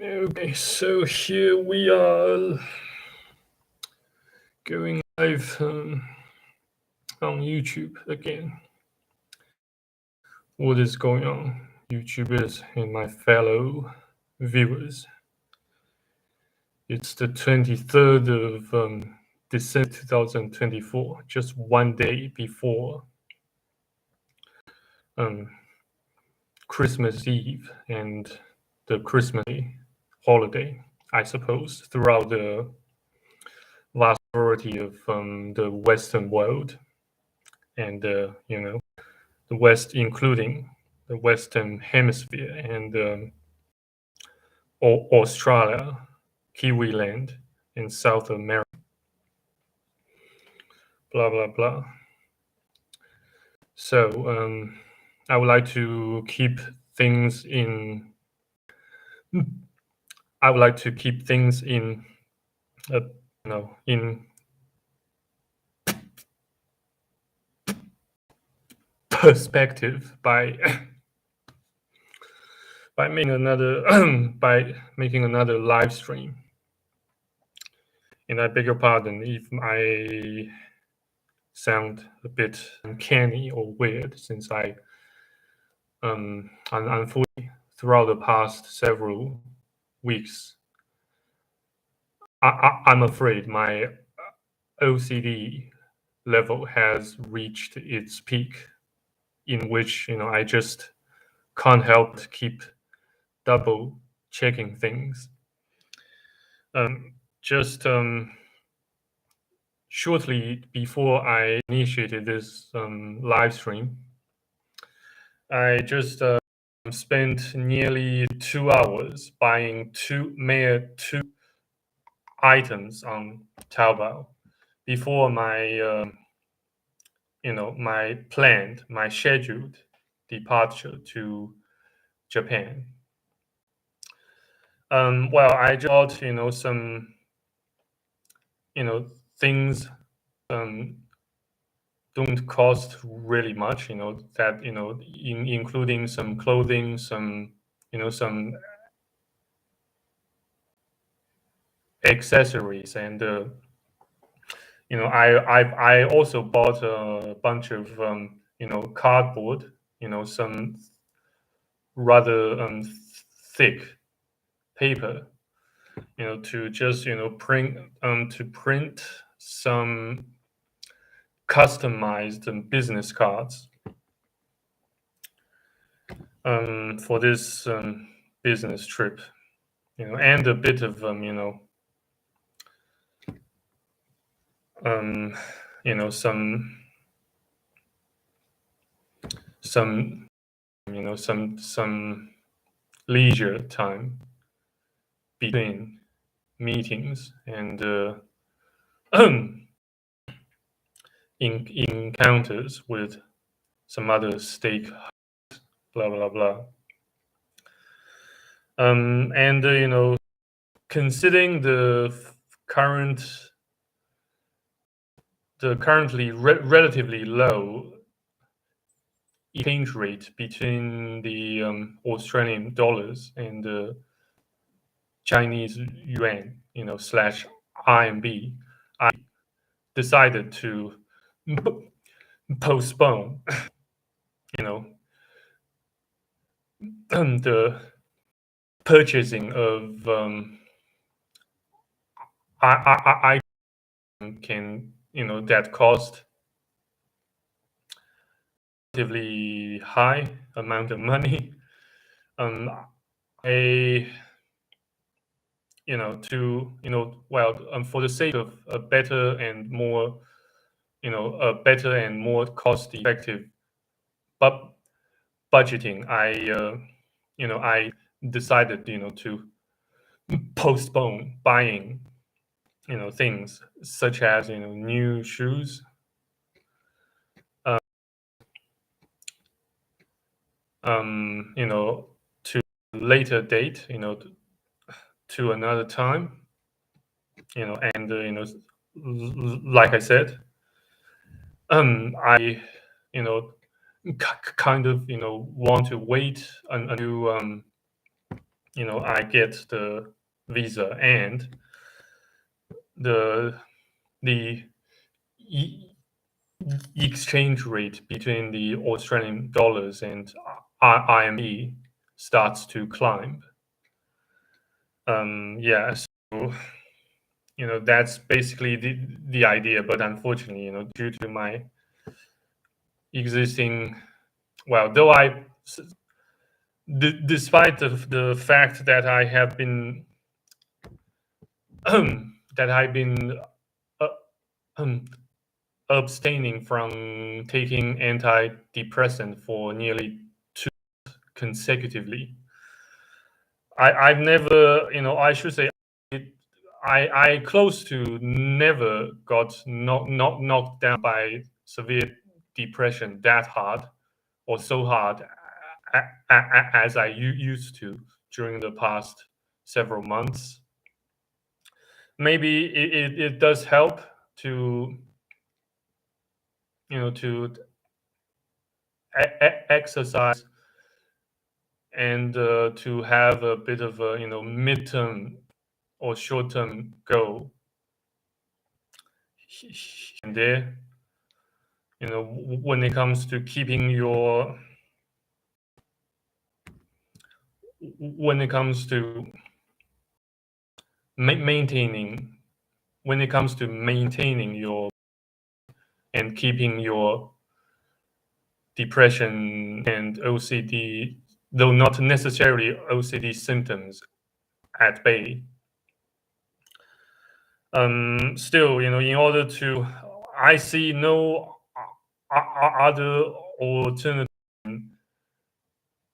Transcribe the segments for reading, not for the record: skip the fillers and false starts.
Okay, so here we are going live on YouTube again. What is going on, YouTubers and my fellow viewers? It's the 23rd of December 2024, just one day before Christmas Eve and the Christmas holiday, I suppose, throughout the vast majority of the Western world, and the West, including the Western Hemisphere and Australia, Kiwiland, and South America. Blah blah blah. So I would like to keep things in. I would like to keep things in, in perspective by by making another by making another live stream. And I beg your pardon if I sound a bit uncanny or weird, since unfortunately, throughout the past several weeks, I'm afraid my OCD level has reached its peak, in which I just can't help but keep double checking things. Just shortly before I initiated this live stream, I just spent nearly 2 hours buying two items on Taobao before my scheduled departure to Japan. Well, I just bought some things don't cost really much. That including some clothing, some some accessories, and I also bought a bunch of cardboard, some rather thick paper, to just print some customized business cards for this business trip, and a bit of some some leisure time between meetings and encounters with some other stakeholders, blah blah blah. And considering the currently relatively low exchange rate between the Australian dollars and the Chinese yuan, slash RMB, I decided to postpone, the purchasing of I can that cost relatively high amount of money. I to well, for the sake of a better and more cost effective but budgeting, I decided to postpone buying things such as new shoes, to later date, to another time, and like I said, I kind of want to wait until I get the visa, and the the e- exchange rate between the Australian dollars and IMD starts to climb. Yeah, so that's basically the idea. But unfortunately, due to my existing, well, though despite the fact that I have been that I've been uh, um, abstaining from taking antidepressant for nearly two consecutively. I've never, I should say, I close to never got knocked down by severe depression that hard or so hard as I used to during the past several months. Maybe it does help to to exercise and to have a bit of a midterm or short term goal and there. When it comes to keeping your when it comes to maintaining when it comes to maintaining your and keeping your depression and OCD, though not necessarily OCD symptoms, at bay. Still, in order to, I see no other alternative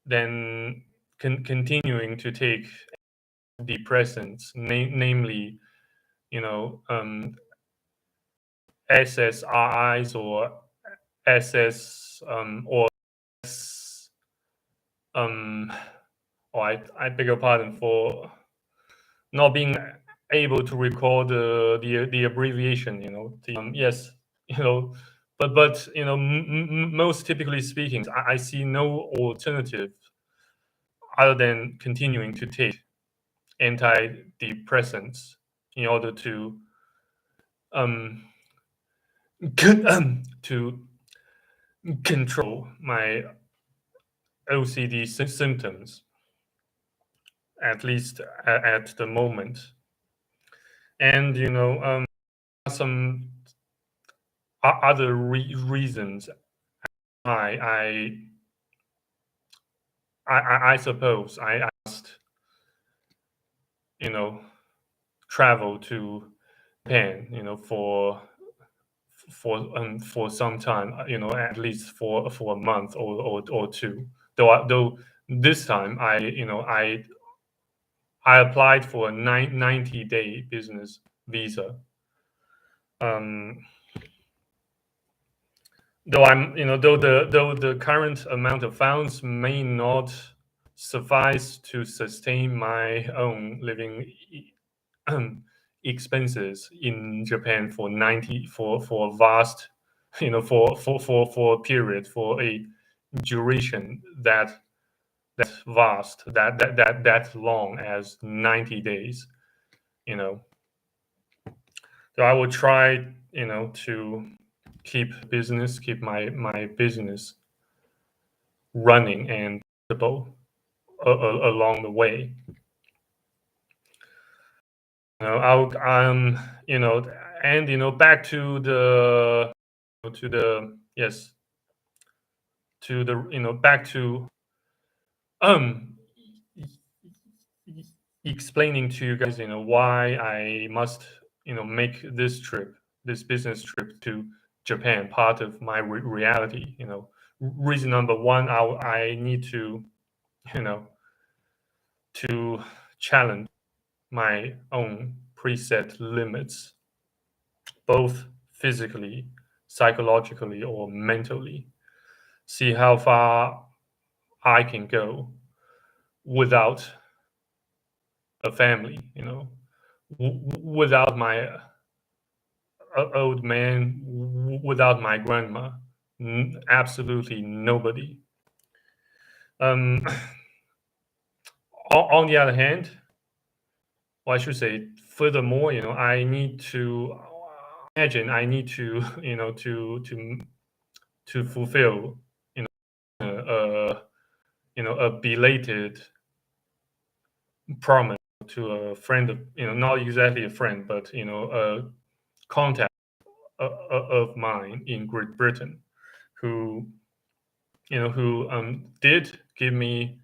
than continuing to take depressants, namely, SSRIs or SS or um, or I beg your pardon for not being able to recall the abbreviation. Yes, but most typically speaking, I see no alternative other than continuing to take antidepressants in order to um to control my OCD symptoms, at least at the moment. And some other reasons I I suppose I asked travel to Japan for some time, at least for a month or two. Though this time I applied for a 90-day business visa. Um, though the current amount of funds may not suffice to sustain my own living expenses in Japan for 90 for a vast for a period, for a duration that vast, that long as 90 days. you know so I will try to keep my business running and stable along the way. You know and back to the yes to the back to um explaining to you guys why I must make this business trip to Japan part of my reality. Reason number one, I need you know to challenge my own preset limits, both physically, psychologically, or mentally. See how far I can go without a family, without my old man, without my grandma, absolutely nobody. Um, On the other hand, or I should say, furthermore, I need to imagine I need to, to fulfill, a a belated promise to a friend of, not exactly a friend, but a contact of mine in Great Britain, who who did give me,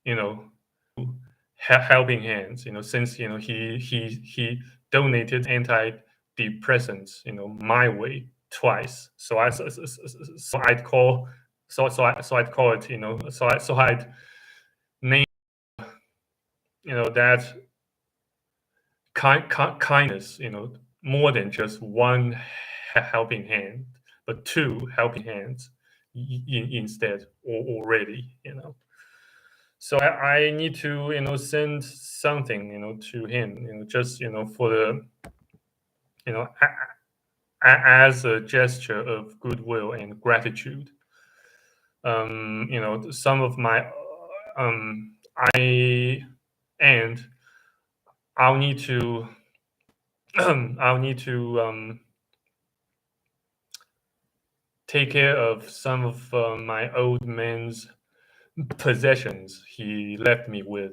you know helping hands, since he donated antidepressants, my way twice. So I'd call I'd call it, so I'd name, that kindness, more than just one helping hand, but two helping hands instead, already. So I need to, send something, to him, just, for the, as a gesture of goodwill and gratitude. Some of my, I and I'll need to, I'll need to take care of some of my old man's possessions he left me with,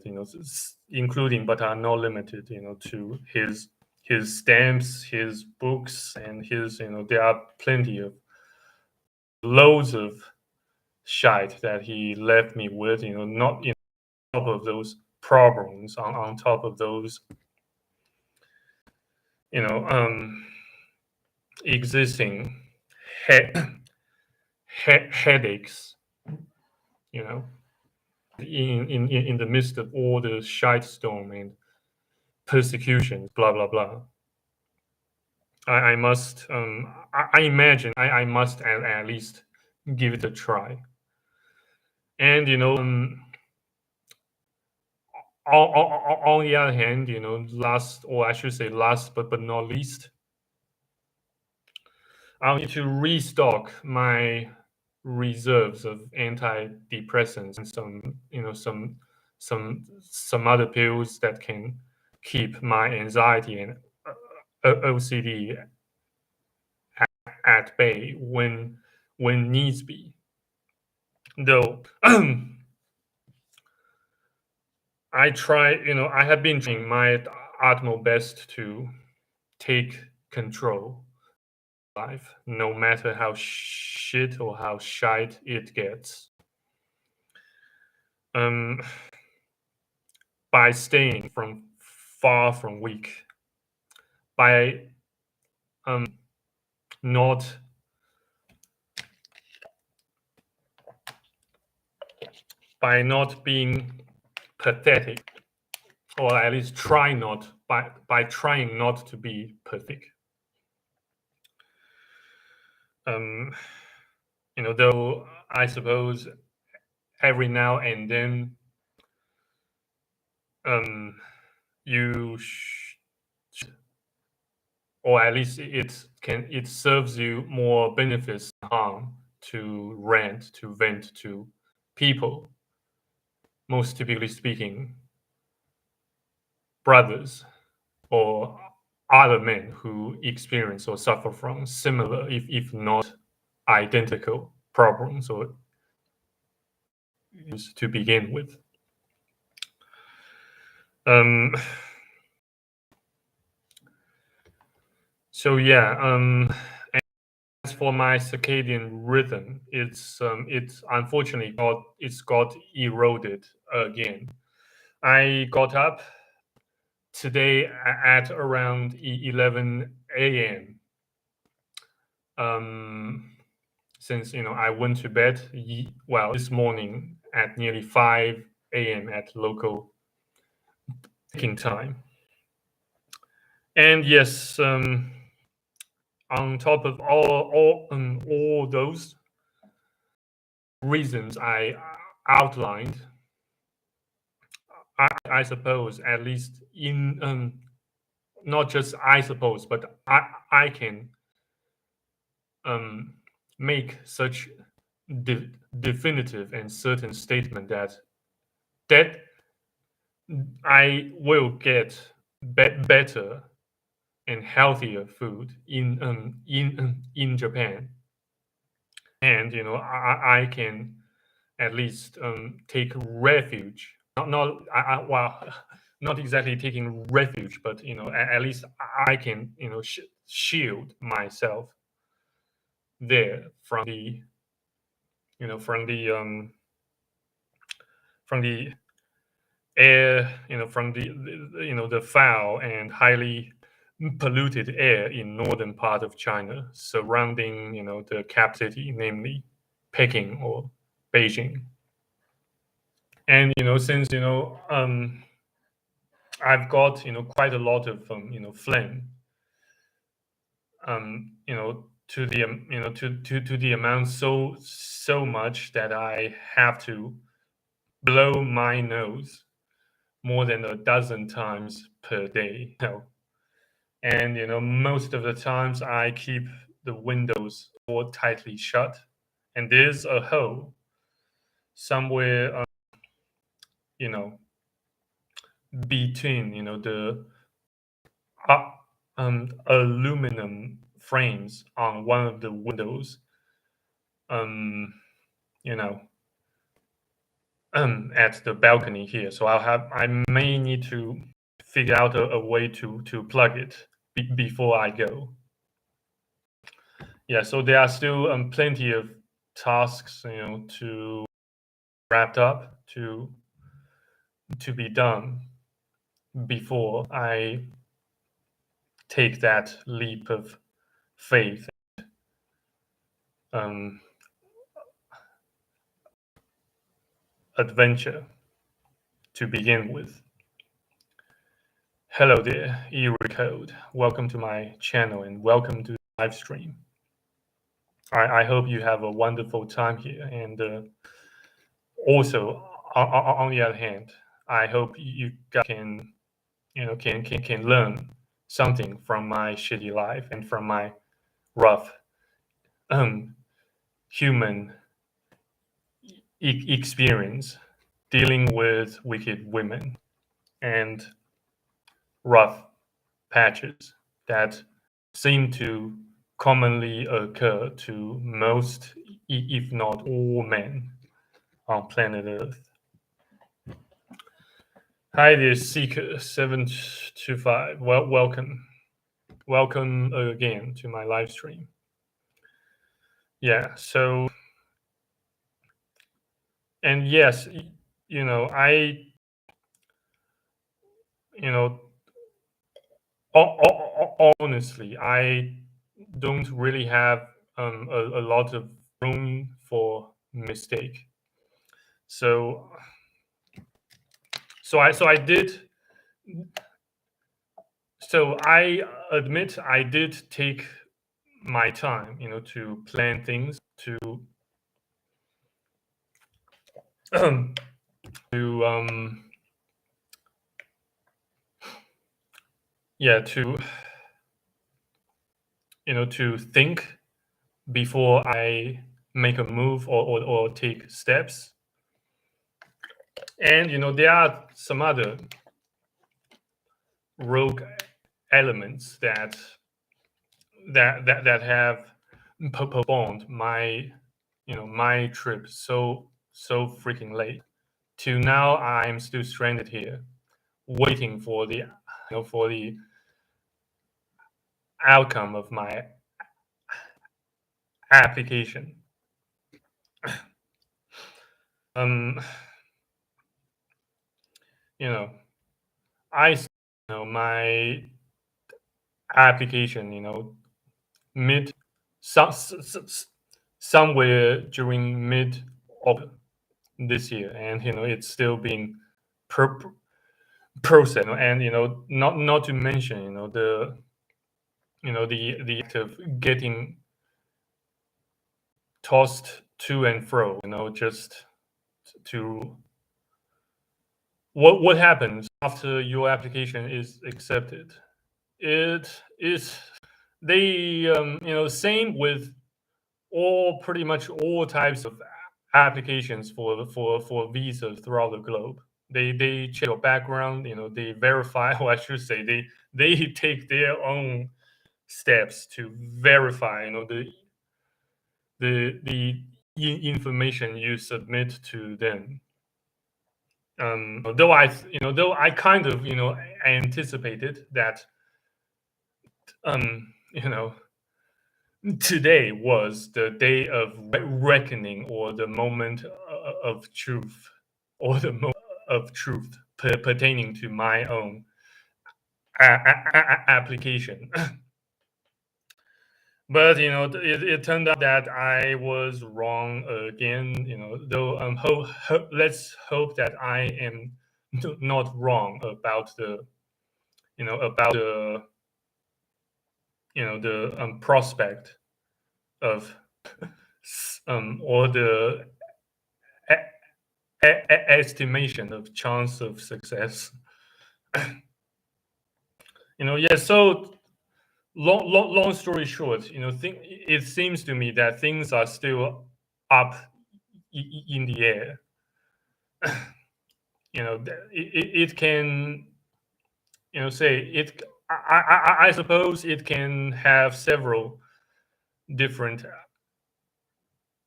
including but are not limited, to his stamps, his books, and his, there are plenty of loads of shite that he left me with, not top of those problems, on top of those, you know, um, existing he- headaches, you know, in the midst of all the shite storm and persecution, blah blah blah. I must, I imagine I must at least give it a try. And on the other hand, last, or I should say last but not least, I'll need to restock my reserves of antidepressants and some, some other pills that can keep my anxiety and OCD at bay when needs be. Though I try, I have been trying my utmost best to take control of life, no matter how shit or how shite it gets. Um, by staying far from weak, by not being pathetic, or at least by trying not to be pathetic. Though I suppose every now and then, you or at least it serves you more benefits than harm to rant, to vent to people, most typically speaking brothers or other men who experience or suffer from similar, if not identical, problems or to begin with. So yeah, as for my circadian rhythm, it's unfortunately got eroded again. I got up today at around 11 a.m. Since I went to bed this morning at nearly 5 a.m. at local thinking time. And yes, on top of all those reasons I outlined, I suppose, at least in not just I suppose, but I can make such definitive and certain statement that I will get better and healthier food in Japan, and I can at least take refuge. Not well, not exactly taking refuge, but at least I can shield myself there from the you know from the air, from the foul and highly polluted air in northern part of China surrounding the cap city, namely Peking or Beijing. And since I've got quite a lot of phlegm, to the to the amount so much that I have to blow my nose more than a dozen times per day. And most of the times I keep the windows all tightly shut, and there's a hole somewhere, you know, between the uh, aluminum frames on one of the windows. Um, you know, at the balcony here. So I may need to figure out a way to plug it before I go. Yeah, so there are still plenty of tasks, to wrapped up to be done before I take that leap of faith, um, adventure to begin with. Hello there, eRecode. Welcome to my channel and welcome to the live stream. I hope you have a wonderful time here, and also on the other hand, I hope you guys can can learn something from my shitty life and from my rough um, human experience dealing with wicked women and rough patches that seem to commonly occur to most, if not all, men on planet Earth. Hi there, Seeker725. Well, welcome again to my live stream. Yeah. So, and yes, I, you know, honestly, I don't really have a lot of room for mistake. So, I did. So I admit I did take my time, to plan things, to to yeah, to think before I make a move or take steps. And there are some other rogue elements that have postponed my my trip so freaking late. To now, I'm still stranded here, waiting for the for the outcome of my application. Um, you know, I my application, mid some, somewhere during mid of this year, and it's still being processed, and not to mention the act of getting tossed to and fro, just to what happens after your application is accepted. It is they same with all pretty much all types of applications for visas throughout the globe. They check your background. They verify, or I should say, they take their own steps to verify. The information you submit to them. Though I kind of anticipated that you know today was the day of reckoning, or the moment of truth, or the moment of truth pertaining to my own application. But it turned out that I was wrong again. Though let's hope that I am not wrong about the prospect of or the estimation of chance of success. Yeah. So long story short, it seems to me that things are still up in the air. It can, say it. I suppose it can have several different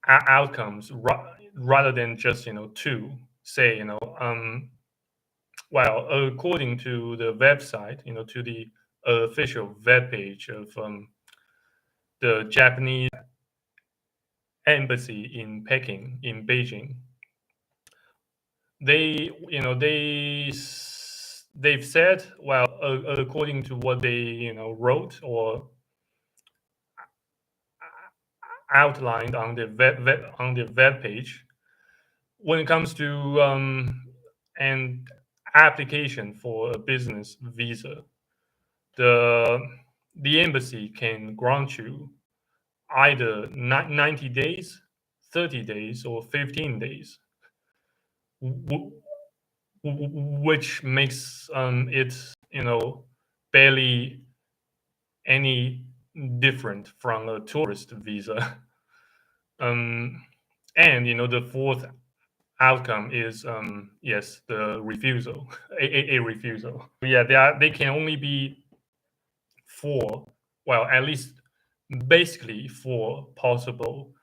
outcomes rather than just two. Say well, according to the website, to the official web page of the Japanese embassy in Peking, in Beijing, they've said, well, according to what they wrote or outlined on the web page, when it comes to an application for a business visa, the embassy can grant you either 90 days, 30 days, or 15 days, which makes it barely any different from a tourist visa. And the fourth outcome is yes, the refusal, a refusal. Yeah, they can only be four, well, at least basically four possible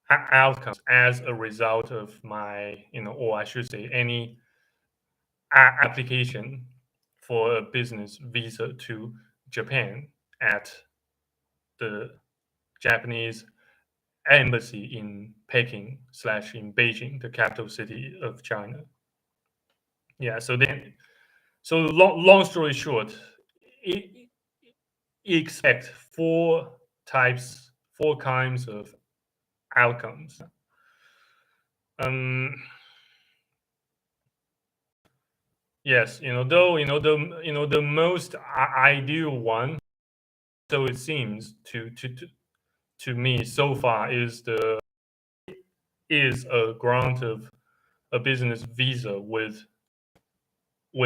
outcomes as a result of my, or I should say, any application for a business visa to Japan at the Japanese embassy in Peking / in Beijing, the capital city of China. Yeah. So long story short, expect four kinds of outcomes. Yes, the most ideal one, so it seems to me so far, is a grant of a business visa with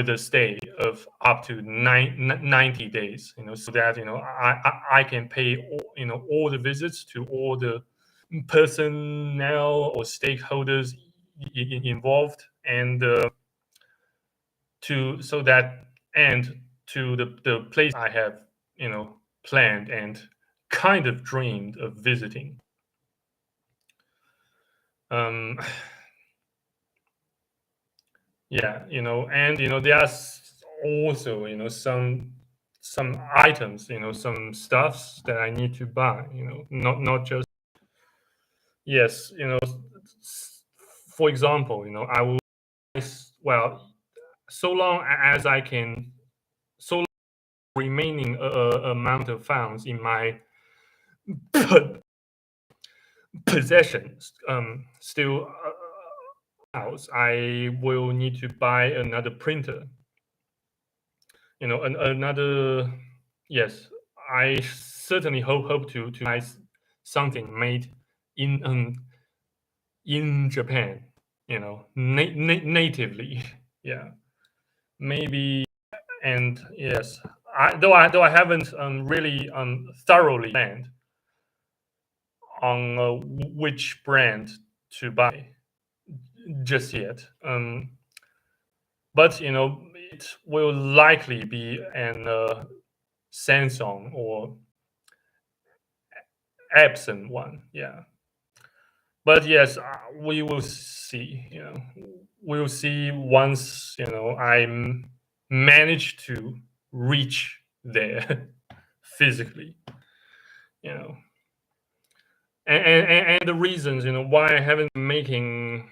a stay of up to 90 days, so that I can pay all the visits to all the personnel or stakeholders involved, and so that, and to the place I have planned and kind of dreamed of visiting. Yeah, and there's also some items, some stuffs that I need to buy, not just, yes, for example, I will, well, so long as I can, so long remaining amount of funds in my possessions still house, I will need to buy another printer. Another, yes, I certainly hope to buy something made in Japan, natively. Yeah, maybe. And yes, though I haven't really thoroughly planned on which brand to buy. just yet. But it will likely be an Samsung or Epson one. Yeah. But yes, we will see. We'll see once I manage to reach there physically. You know, and the reasons why I haven't been making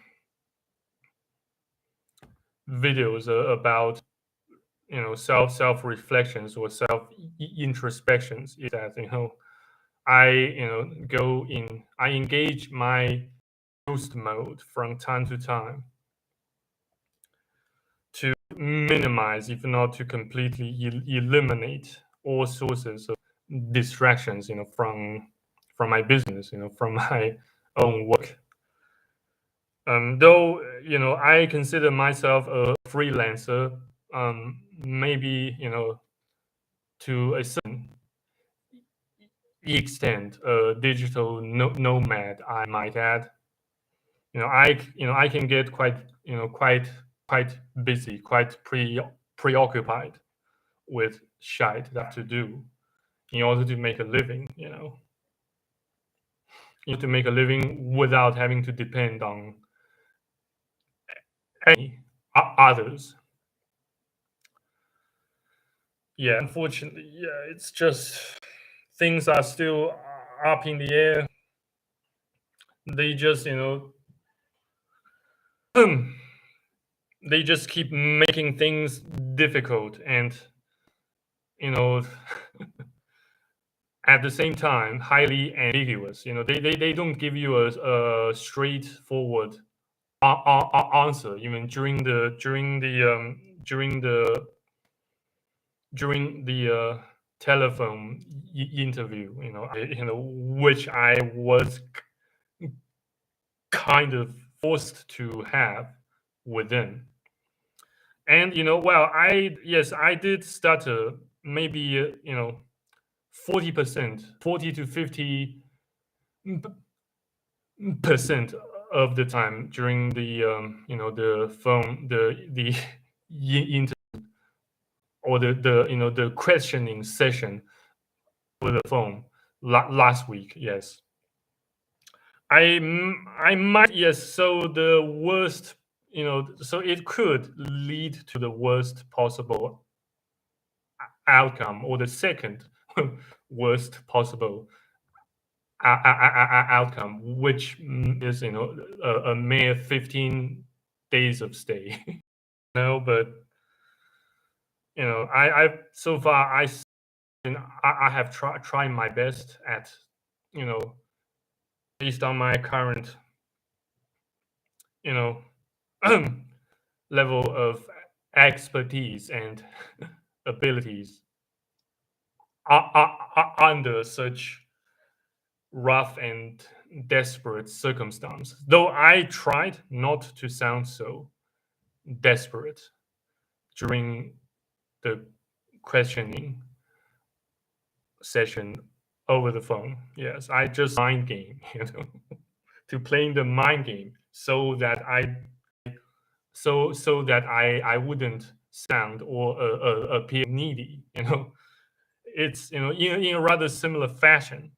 videos about self reflections or self introspections is that I I engage my ghost mode from time to time to minimize, if not to completely eliminate all sources of distractions, from my business, from my own work. Though I consider myself a freelancer, maybe to a certain extent, a digital nomad, I might add. I can get quite busy, quite preoccupied with shit that to do in order to make a living. To make a living without having to depend on any others. Yeah, unfortunately, yeah, it's just things are still up in the air. They just they just keep making things difficult, and you know at the same time highly ambiguous. They don't give you a straightforward answer even during the telephone interview, which I was kind of forced to have with them. And well, I did stutter maybe 40%, 40 to 50% of the time during the the phone the interview, or the questioning session over the phone last week. Yes, I might, yes. So the worst, so it could lead to the worst possible outcome, or the second worst possible outcome, which is a mere 15 days of stay. No, but I so far I have tried my best at you know based on my current you know level of expertise and abilities under such rough and desperate circumstance. Though I tried not to sound so desperate during the questioning session over the phone. Yes, I just mind game, to playing the mind game so that I wouldn't sound or appear needy. It's in a rather similar fashion,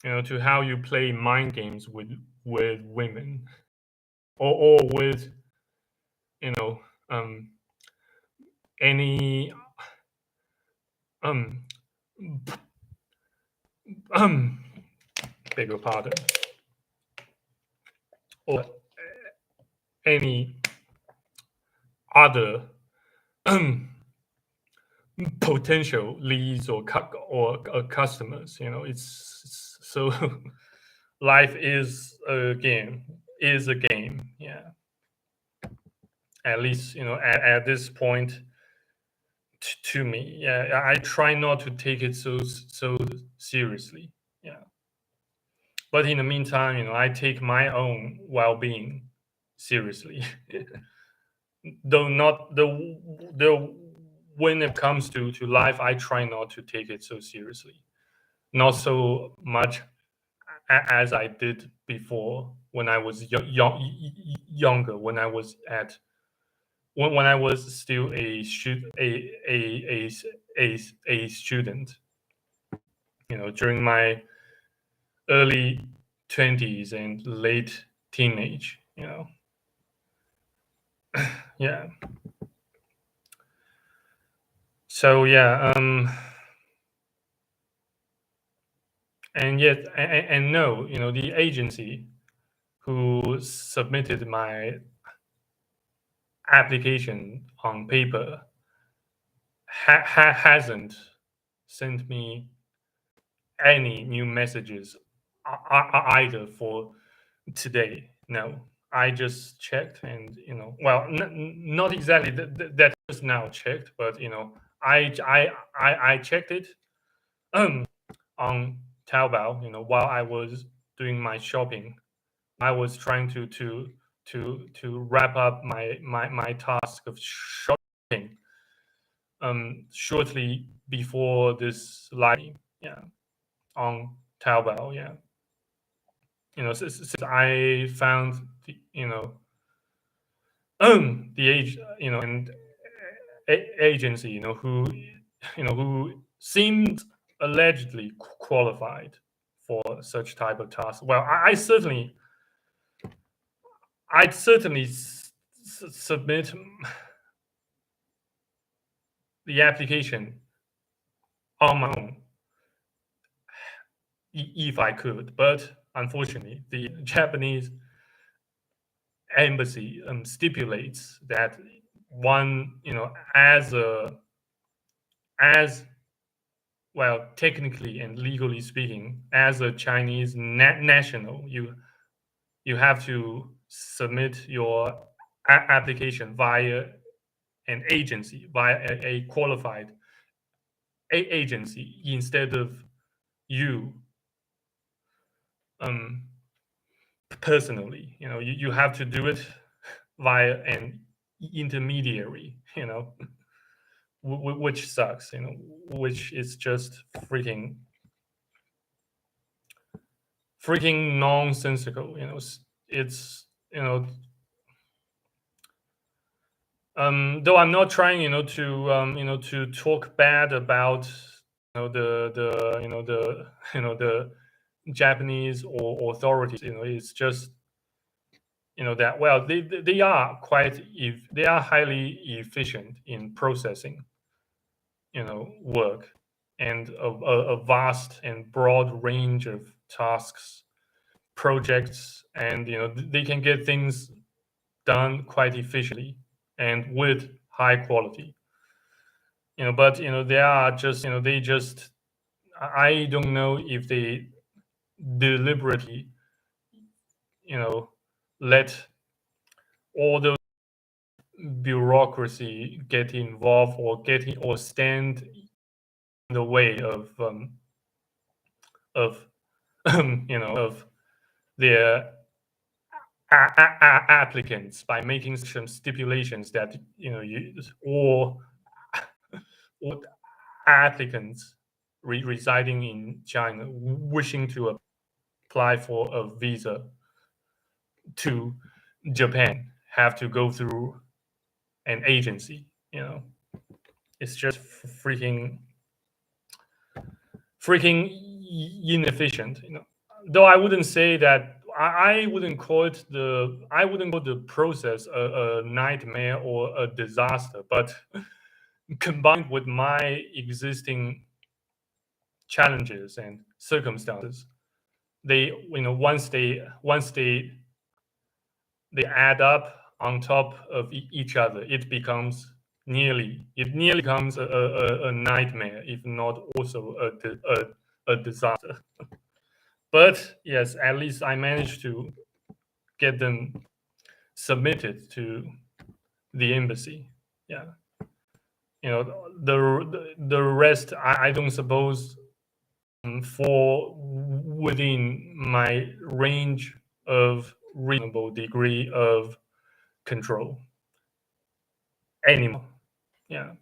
to how you play mind games with women, or with you know um any um um beg your pardon, or any other potential leads or customers. It's so life is a game. Yeah, at least at this point, to me. Yeah, I try not to take it so seriously. Yeah, but in the meantime, I take my own well-being seriously. Though not the when it comes to life, I try not to take it so seriously. Not so much as I did before when I was younger, when I was still a student, during my early 20s and late teenage, yeah. So yeah, and yet, and no, the agency who submitted my application on paper hasn't sent me any new messages either for today. No, I just checked, and well, not exactly that just now checked, but I checked it on Taobao. While I was doing my shopping, I was trying to wrap up my task of shopping shortly before this live, yeah, on Taobao, yeah. Since I found the age, and agency, who seemed allegedly qualified for such type of task. Well, I'd certainly submit the application on my own if I could, but unfortunately, the Japanese embassy stipulates that one, as well, technically and legally speaking, as a Chinese national, you have to submit your application via an agency, via a qualified agency, instead of you um, personally. You have to do it via an intermediary. Which sucks. Which is just freaking nonsensical. It's though I'm not trying to talk bad about the Japanese or authorities. It's just that, well, they are they are highly efficient in processing work, and a vast and broad range of tasks, projects, and they can get things done quite efficiently and with high quality. But they are just they just I don't know if they deliberately let all those bureaucracy get involved, or stand in the way of of their applicants, by making some stipulations that or applicants residing in China wishing to apply for a visa to Japan have to go through an agency. It's just freaking inefficient. Though I wouldn't say that, I wouldn't call the process a nightmare or a disaster, but combined with my existing challenges and circumstances, they once they add up on top of each other, it nearly becomes a nightmare, if not also a disaster. But yes, at least I managed to get them submitted to the embassy. Yeah, the rest, I don't suppose fall within my range of reasonable degree of control anymore. Yeah,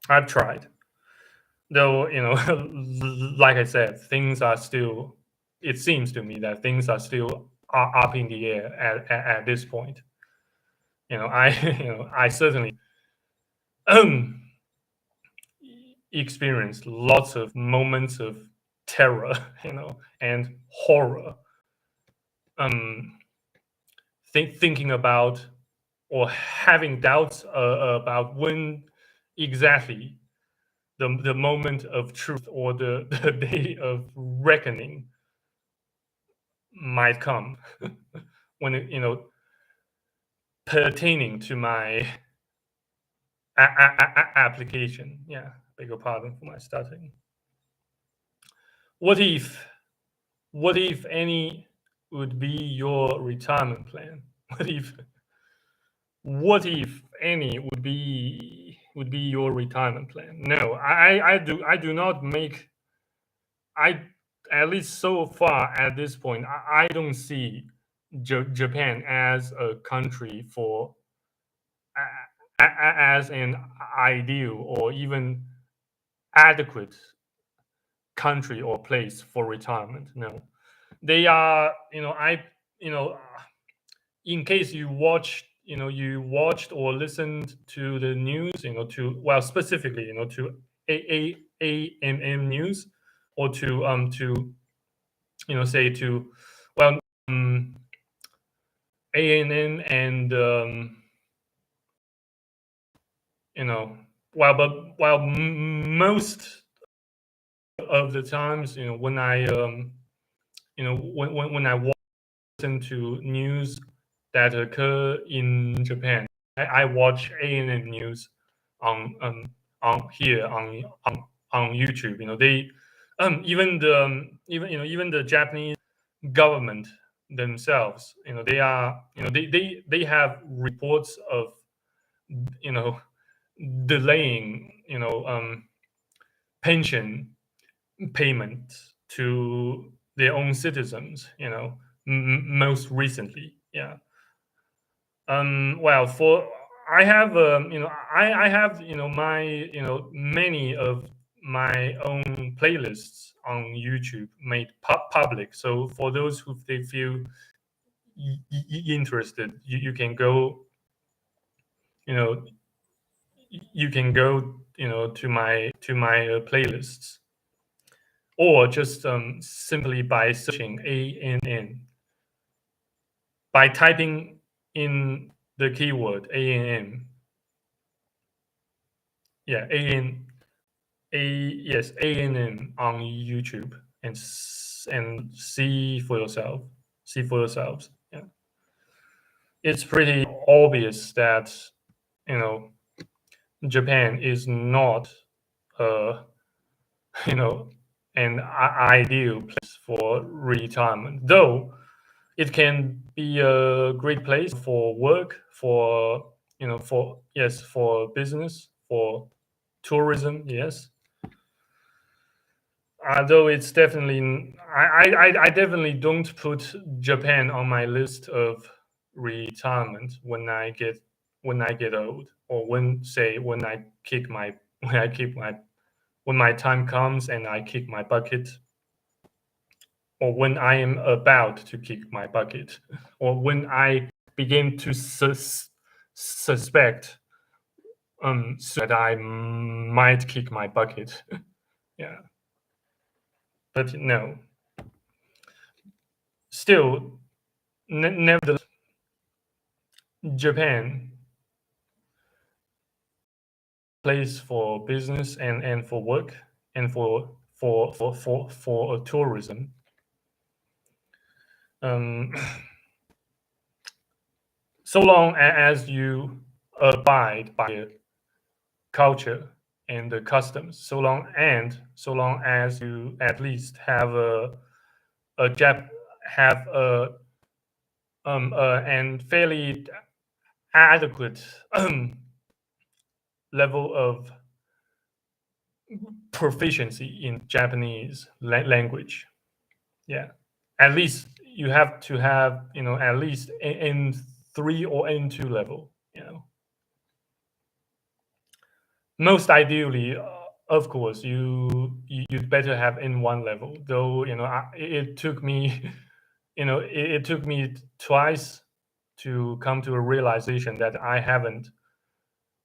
I've tried, though. Like I said, things are still it seems to me that things are still up in the air at this point. I I certainly experienced lots of moments of terror, and horror. Thinking about or having doubts about when exactly the moment of truth or the day of reckoning might come when pertaining to my application. Yeah, beg your pardon for my stuttering. What if any would be your retirement plan? What if any would be your retirement plan? No, I do not make. I At least so far at this point, I don't see Japan as a country for as an ideal or even adequate country or place for retirement. No, they are. You know, in case you watched or listened to the news, specifically, to AMM news, or to say to, well, ANN, and most of the times, when I when I listen to news that occur in Japan, I watch ANN news on here on YouTube. They even the Japanese government themselves, they have reports of you know delaying pension payment to their own citizens. Most recently, yeah. Well, for I have I have my many of my own playlists on YouTube made public. So for those who they feel interested, you can go, you know to my playlists, or just simply by searching ANN, by typing in the keyword ANN. Yeah, yes, ANN on YouTube, and see for yourself. See for yourselves. Yeah, it's pretty obvious that you know Japan is not uh you know an ideal place for retirement, though it can be a great place for work, for for business, for tourism. Yes, although it's definitely, I definitely don't put Japan on my list of retirement when I get old, or when my time comes and I kick my bucket, or when I am about to kick my bucket, or when I begin to suspect that I might kick my bucket. Yeah, but no, still, nevertheless, Japan place for business and for work, and for tourism. Um, so long as you abide by the culture and the customs, so long as you at least have a Jap have and fairly adequate level of proficiency in Japanese language. Yeah, at least you have to have at least N3 or N2 level. Most ideally, of course, you'd better have N1 level. Though it took me, it took me twice to come to a realization that I haven't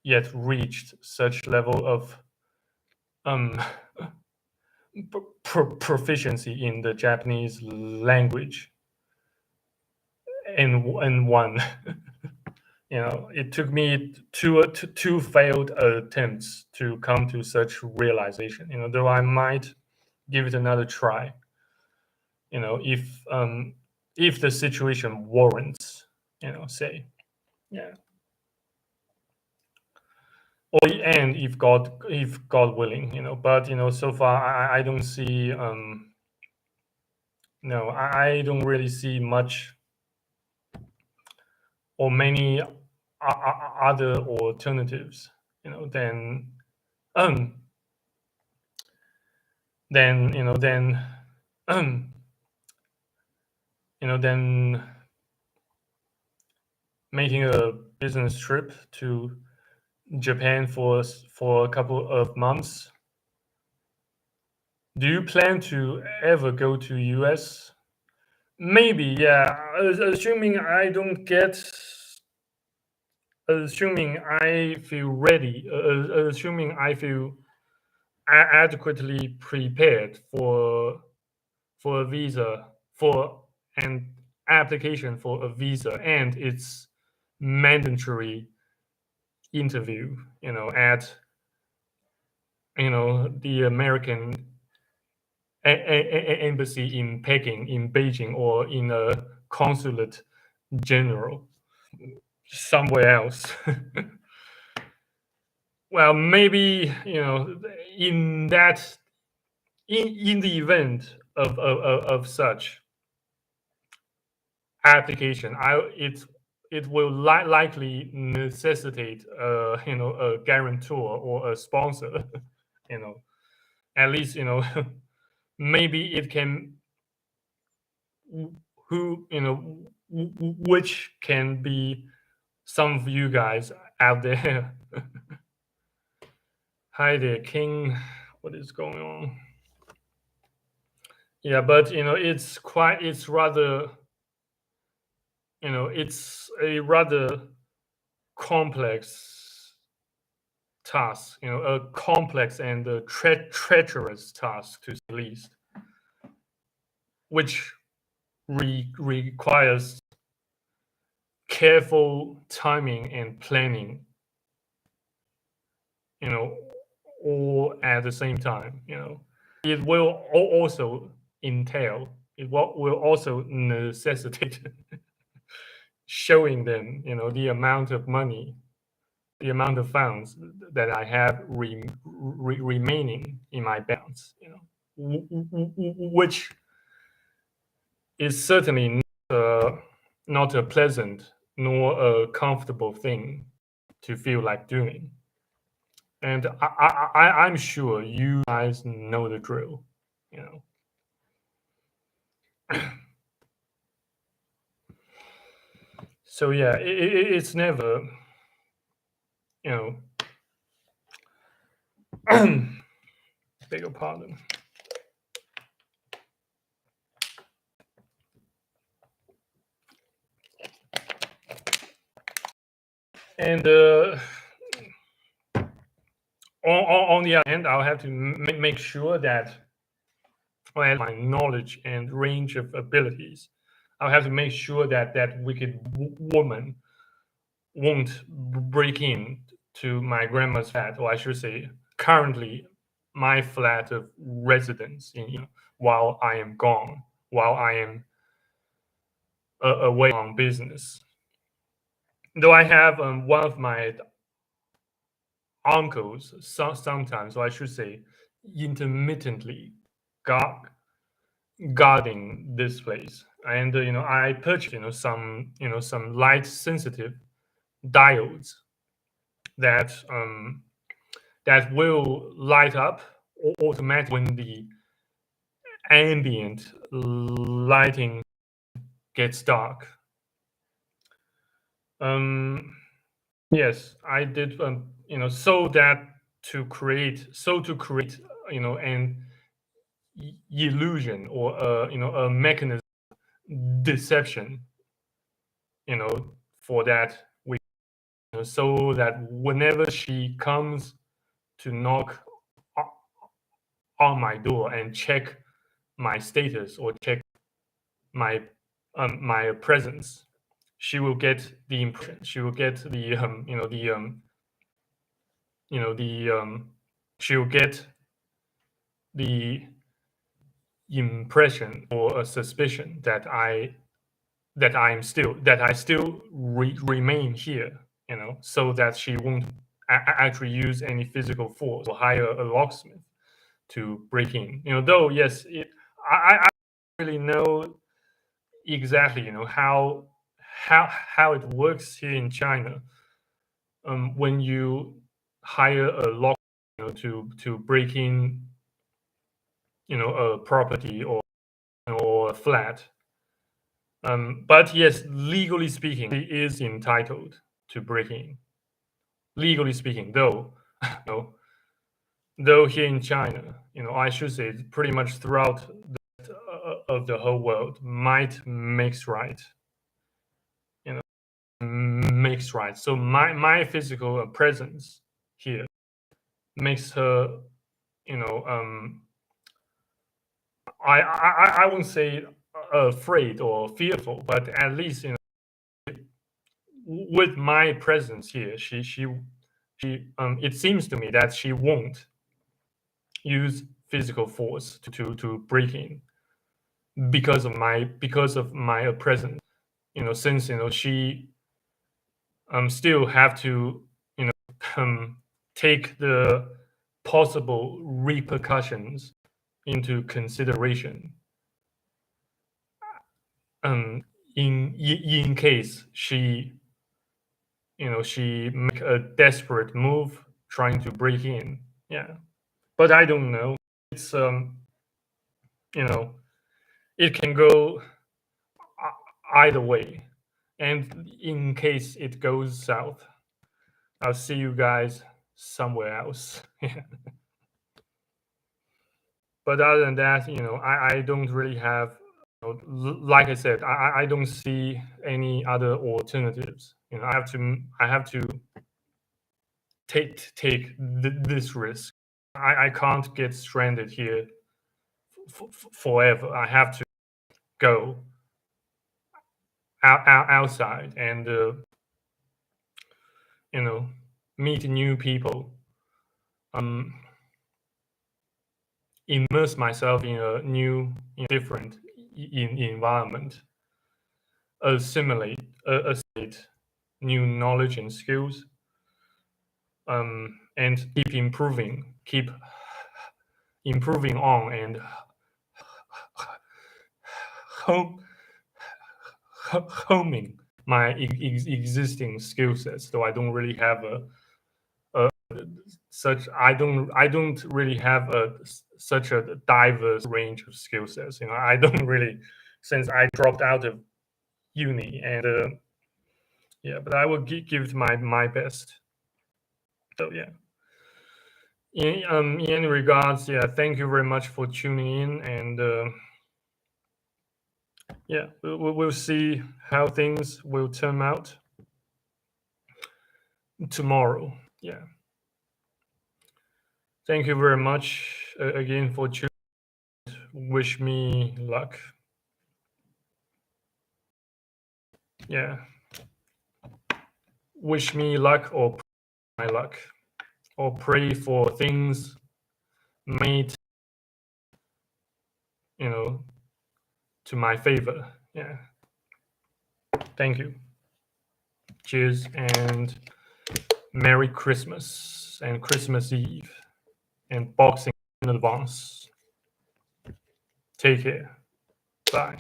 yet reached such level of um proficiency in the Japanese language in one. It took me two failed attempts to come to such realization. Though I might give it another try. If the situation warrants. Say, yeah. And if God willing. But so far I don't see. No, I don't really see much or many other alternatives, than um then you know then um then making a business trip to Japan for a couple of months. Do you plan to ever go to US? Maybe, yeah. Assuming I feel ready, assuming I feel adequately prepared for a visa, for an application for a visa and its mandatory interview, at the American embassy in Peking, in Beijing, or in a consulate general somewhere else. Well, maybe in that in the event of such application, it will likely necessitate a guarantor or a sponsor. you know at least maybe it can, who which can be some of you guys out there. Hi there, King. What is going on? Yeah, but it's rather, it's a rather complex task, a complex and a treacherous task, to say the least, which requires careful timing and planning, all at the same time. It will also entail, will also necessitate showing them, the amount of money, the amount of funds that I have remaining in my balance, which is certainly not a pleasant nor a comfortable thing to feel like doing. And I'm sure you guys know the drill, So yeah, it's never, beg your pardon. And on the other hand, I'll have to make sure that my knowledge and range of abilities, I'll have to make sure that that wicked woman won't break in to my grandma's flat, or I should say, currently my flat of residence, while I am gone, while I am away on business. Though I have one of my uncles, sometimes, or I should say, intermittently guarding this place. And I purchased some light sensitive diodes that that will light up automatically when the ambient lighting gets dark. Yes, I did. So that to create an illusion or a mechanism deception, for that we, so that whenever she comes to knock on my door and check my status or check my my presence, she will get the impression, she will get the she'll get the impression or a suspicion that I still remain here, so that she won't actually use any physical force or hire a locksmith to break in. Though yes, I don't really know exactly, how it works here in China. When you hire a locksmith, to break in, a property or a flat. But yes, legally speaking, he is entitled to break in. Legally speaking, though, though here in China, I should say pretty much throughout of the whole world, might makes right. Makes right. So my physical presence here makes her, I wouldn't say afraid or fearful, but at least, with my presence here, she it seems to me that she won't use physical force to break in because of my presence. Since she still have to take the possible repercussions into consideration. In case she she make a desperate move trying to break in. Yeah, but I don't know. It's it can go either way, and in case it goes south, I'll see you guys somewhere else. But other than that, I don't really have, like I said, I don't see any other alternatives. I have to take this risk. I can't get stranded here forever. I have to go outside and meet new people, immerse myself in a new, different environment, assimilate new knowledge and skills, and keep improving on and homing my existing skill sets. Though I don't really have I don't really have such a diverse range of skill sets. I don't really, since I dropped out of uni, and yeah, but I will give my best. So yeah. In any regards, yeah, thank you very much for tuning in, and yeah, we'll see how things will turn out tomorrow. Yeah. Thank you very much again for tuning. Wish me luck. Yeah. Wish me luck or my luck, or pray for things made, to my favor. Yeah. Thank you. Cheers and Merry Christmas and Christmas Eve and Boxing in advance. Take care. Bye.